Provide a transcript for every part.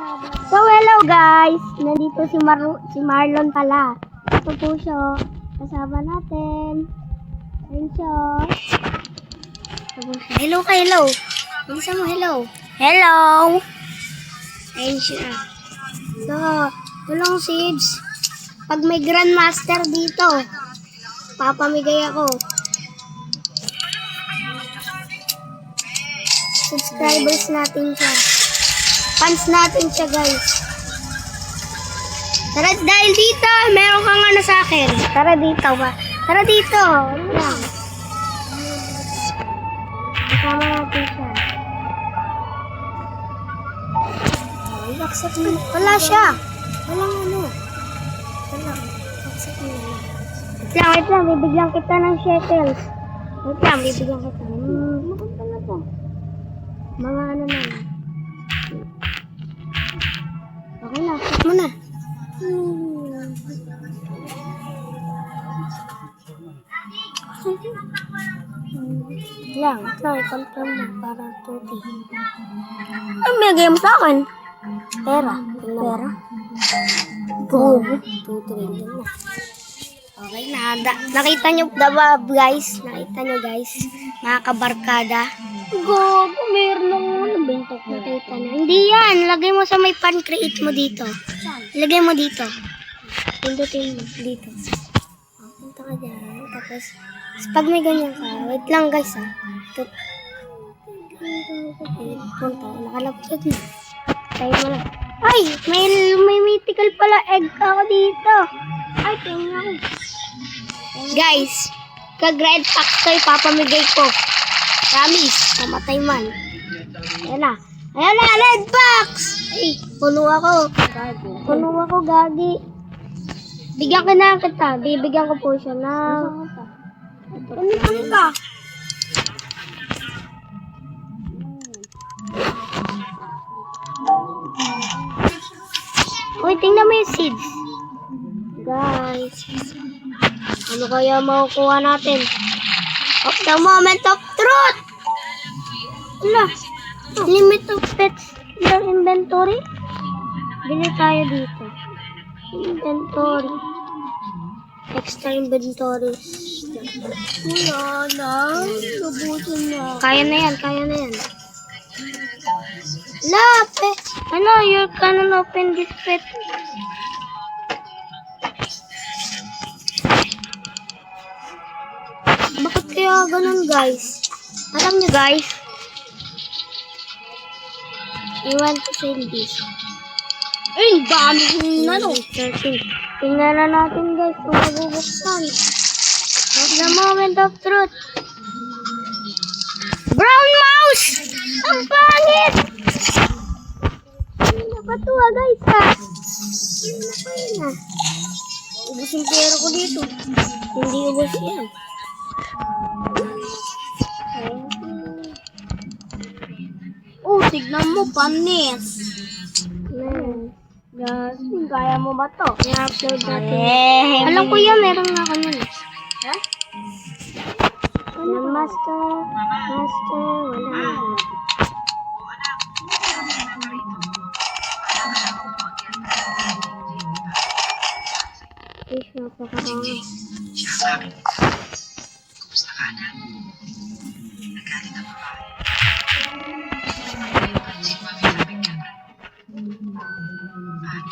So, hello guys! Nandito si Marlon pala. Ito po siya. Kasama natin. Ayun siya. Hello ka, hello. Bisa mo, hello. Hello! Ayun siya. So, tulong seeds. Pag may grandmaster dito, papamigay ako. Subscribers natin siya. Fans natin siya, guys. Tara, dahil dito, meron kang ano sa akin. Tara dito ba? Tara dito. Ano lang. Kasama natin siya. Accept mo. Wala siya. Walang ano. Wala. Accept mo na. Wait lang. Bibigyan kita ng shekels. Wait lang, bibigyan kita. Maganda na to. Mga ano na. Okay na, accept mo na. Lang, i-confirm mo para tuti. Ang bigay mo sa akin? Pera. Pera? Go. Tutuloy na. Okay na. Nakita nyo ba, guys? Nakita nyo, guys? Mga kabarkada. Go. Meron ng bintok. Nakita nyo. Hindi yan. Lagay mo sa may pan-create mo dito. Lagay mo dito. Pindutin mo dito. Punta ka dyan. Tapos, pag may ganyan ka, wait lang guys ha. Punta. Nakalapit na. Tayo mo lang. Ay! May mythical pala egg ako dito. Ay, tingnan ako. Guys, kag-red pack ko ipapamigay ko. Promise, mamatay man. Ayan na. Ayan na, red box! Ay, puno ako. Puno ako, gagi. Bigyan ka na kita. Bibigyan ko po siya ng... Ano ka? Uy, tingnan mo yung seeds. Guys. Ano kaya makukuha natin? Of the moment of truth! Wala. Limit of pets in your inventory. Bili tayo dito. Inventory. Extra inventory. Wala na. Lubutin na. Kaya na yan. Kaya na yan. Lape. Ano, you can open this pet. Bakit kaya ganun, guys? Alam nyo, guys? I want to sell this. Ay, dami kong ano. Tingnan na natin, guys, kung mabubuksan. At the moment of truth. Brown mouse! Ang pangit! Hindi napatuwa, guys, ha? Hindi na kayo na. Ubus yung pera ko dito. Hindi ubus yan. Oh, tignan mo, panis. Yes, kaya mo ba to? I-upload natin. Alam ko yan, meron na ako nun. Ha? Ano? Master, wala na. Fish na pa ka. Kumusta ka na? Nagalit ang babae.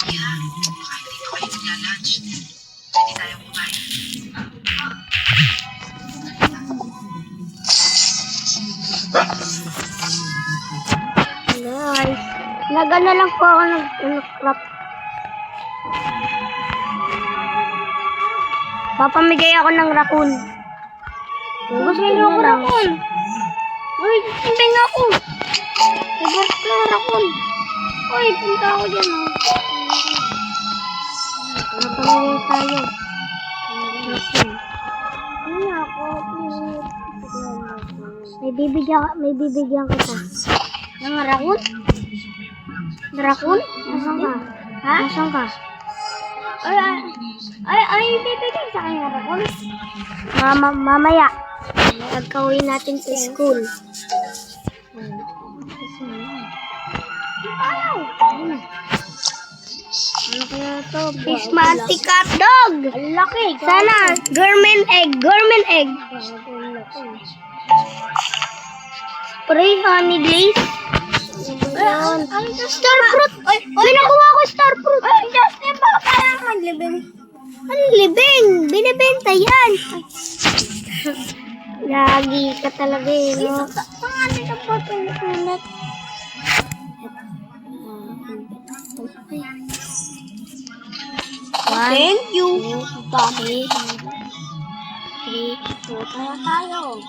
Yan, baka hindi ko kayo nagla-lunch. Hindi tayo kumain. Guys, nagano lang po ako nag-crop. Papamigay ako ng raccoon. Gusto niyo ako raccoon? Uy, hindi nga ako. Gusto ko ng raccoon. Uy, punta ako dyan. Papamigay tayo. Ano ako? May bibigyan kita. Ng raccoon? Raccoon? Nasaan ka? Ha? Nasaan ka? Ay, bibigyan sa kanya raccoon? Mamaya. Pagkawin natin sa school. Ayaw! Ano kaya to? Bismatic hotdog! Ang laki! Sana! Gourmet egg! Gourmet egg! Spray honey glaze? Star fruit! May nakuha ko star fruit! Ay, Justin, baka kaya maglibing? Ano libing? Binibenta yan! Gagi ka talaga eh, no? Pangalan ka po itong ulat. Thank you. 3, 4, tayo.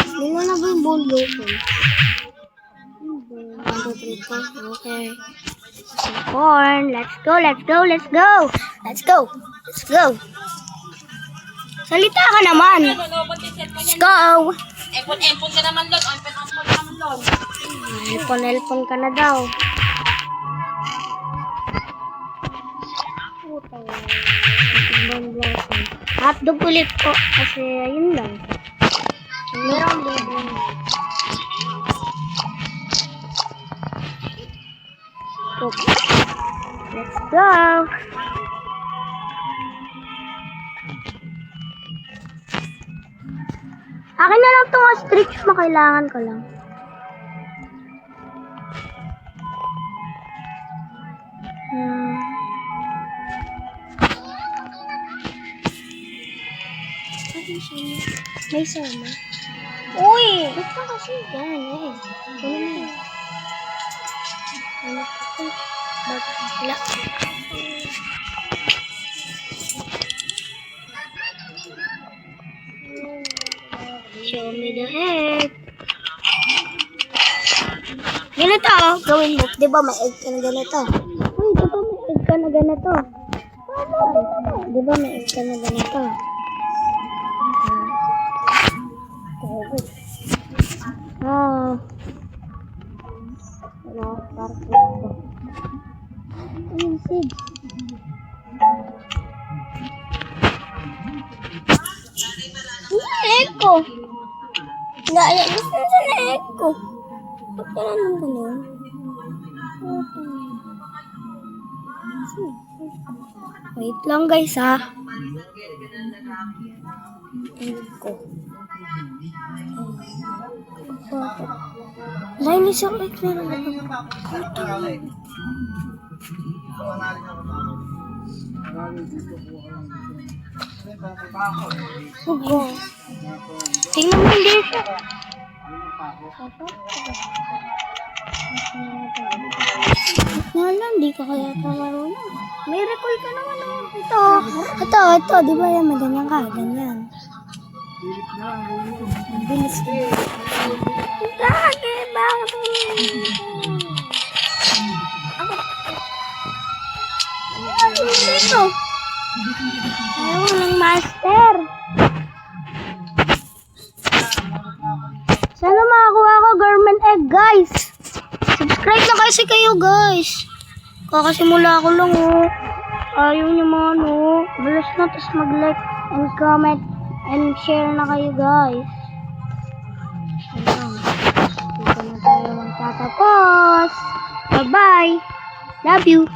Hindi na ba yung bondo ko? 1, 2, 3, 4. Okay. Corn. Let's go, let's go, let's go. Let's go. Let's go. Salita ka naman. Let's go. Empon ka naman, Lord. Empon ka naman, Lord. Elpon ka na daw. Hotdog ulit po. Kasi ayun lang. Merong libre. Let's go. Akin na lang itong ostrich. Makailangan ko lang. May sama. Uy! Ba't ka kasi yan eh? Ano mo? Wala. Show me the egg. Ganito oh, gawin mo. Di ba may egg ka na ganito? Uy, di ba may egg ka na ganito? Di ba may egg ka na ganito? Oh. Ano, perfecto. Ayun, Sid. Egg ko. Ayan, gusto na sa egg ko. Ba't ka naman ganyan? Wait lang guys ha. Egg ko. Lain isang egg meron na lang. Hugo. Tingnan mo hindi siya. Wala, hindi ka kaya marunong. May recall ka naman naman. Ito. Di ba yan? Maganyan ka. Ganyan. Bilis ko. Bakit? Dito. Ayaw ng master. Sana makakuha ko government egg, guys. Subscribe na kasi kayo, guys. Kakasimula ko lang, oh. Ayaw niyo mga, ano. Bilis na, tapos mag-like and comment and share na kayo, guys. Dito na tayo magtatapos. Bye-bye. Love you.